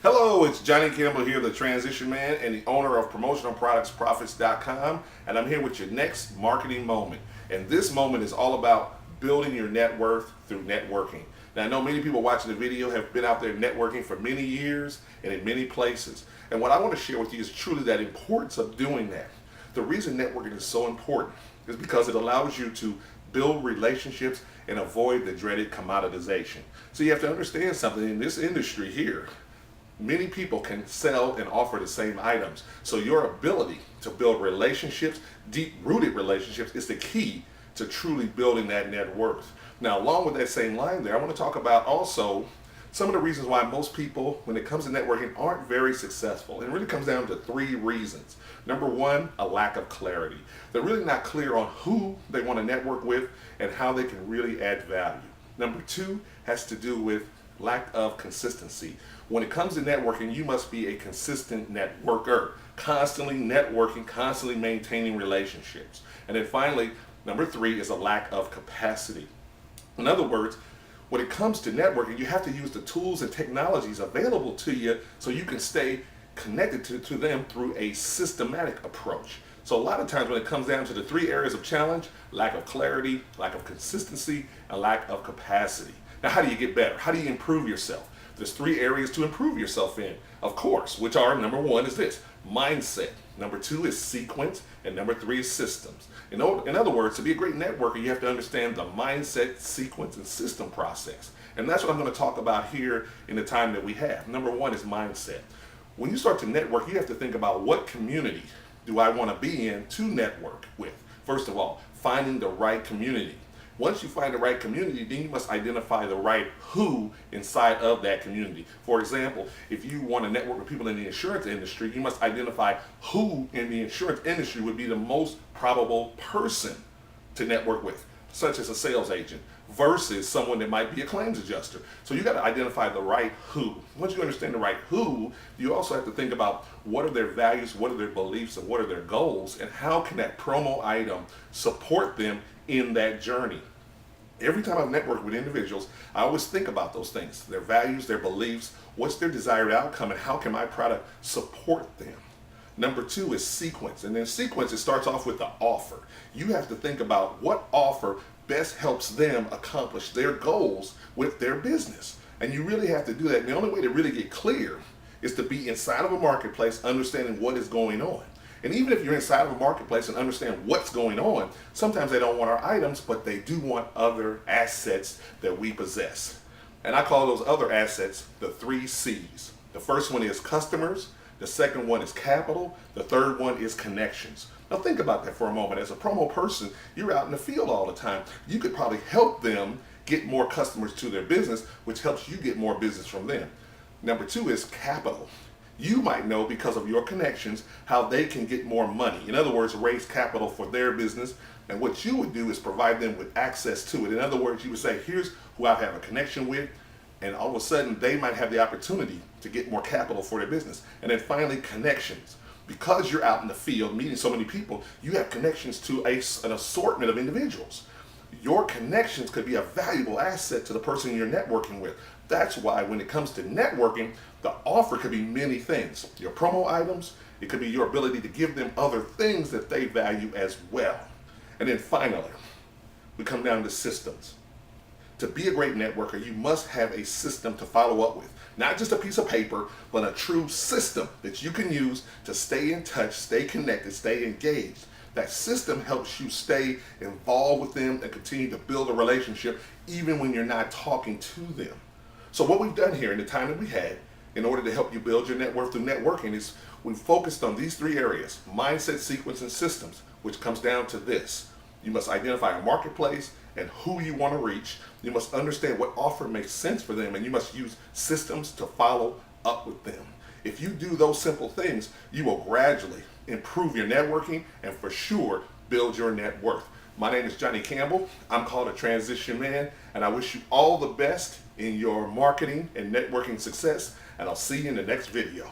Hello, it's Johnny Campbell here, the Transition Man and the owner of PromotionalProductsProfits.com, and I'm here with your next marketing moment. And this moment is all about building your net worth through networking. Now, I know many people watching the video have been out there networking for many years and in many places. And what I want to share with you is truly that importance of doing that. The reason networking is so important is because it allows you to build relationships and avoid the dreaded commoditization. So you have to understand something in this industry here. Many people can sell and offer the same items. So your ability to build relationships, deep-rooted relationships, is the key to truly building that net worth. Now, along with that same line there, I want to talk about also some of the reasons why most people, when it comes to networking, aren't very successful. And it really comes down to three reasons. Number one, a lack of clarity. They're really not clear on who they want to network with and how they can really add value. Number two has to do with lack of consistency. When it comes to networking, you must be a consistent networker, constantly networking, constantly maintaining relationships. And then finally, number three is a lack of capacity. In other words, when it comes to networking, you have to use the tools and technologies available to you so you can stay connected to them through a systematic approach. So a lot of times when it comes down to the three areas of challenge, lack of clarity, lack of consistency, and lack of capacity. Now, how do you get better? How do you improve yourself? There's three areas to improve yourself in, of course, which are, number one is this, mindset. Number two is sequence. And number three is systems. In other words, to be a great networker, you have to understand the mindset, sequence, and system process. And that's what I'm going to talk about here in the time that we have. Number one is mindset. When you start to network, you have to think about what community do I want to be in to network with. First of all, finding the right community. Once you find the right community, then you must identify the right who inside of that community. For example, if you want to network with people in the insurance industry, you must identify who in the insurance industry would be the most probable person to network with, such as a sales agent versus someone that might be a claims adjuster. So you got to identify the right who. Once you understand the right who, you also have to think about what are their values, what are their beliefs, and what are their goals, and how can that promo item support them in that journey. Every time I've networked with individuals, I always think about those things, their values, their beliefs, what's their desired outcome, and how can my product support them. Number two is sequence. And then sequence, it starts off with the offer. You have to think about what offer best helps them accomplish their goals with their business. And you really have to do that. And the only way to really get clear is to be inside of a marketplace, understanding what is going on. And even if you're inside of a marketplace and understand what's going on, sometimes they don't want our items, but they do want other assets that we possess. And I call those other assets the 3 C's. The first one is customers. The second one is capital. The third one is connections. Now think about that for a moment. As a promo person, you're out in the field all the time. You could probably help them get more customers to their business, which helps you get more business from them. Number two is capital. You might know because of your connections how they can get more money. In other words, raise capital for their business. And what you would do is provide them with access to it. In other words, you would say, here's who I have a connection with. And all of a sudden, they might have the opportunity to get more capital for their business. And then finally, connections. Because you're out in the field meeting so many people, you have connections to an assortment of individuals. Your connections could be a valuable asset to the person you're networking with. That's why when it comes to networking, the offer could be many things. Your promo items, it could be your ability to give them other things that they value as well. And then finally, we come down to systems. To be a great networker, you must have a system to follow up with. Not just a piece of paper, but a true system that you can use to stay in touch, stay connected, stay engaged. That system helps you stay involved with them and continue to build a relationship even when you're not talking to them. So what we've done here in the time that we had in order to help you build your net worth through networking is we've focused on these three areas: mindset, sequence, and systems, which comes down to this. You must identify a marketplace and who you want to reach. You must understand what offer makes sense for them, and you must use systems to follow up with them. If you do those simple things, you will gradually improve your networking and for sure build your net worth. My name is Johnny Campbell. I'm called a Transition Man, and I wish you all the best in your marketing and networking success, and I'll see you in the next video.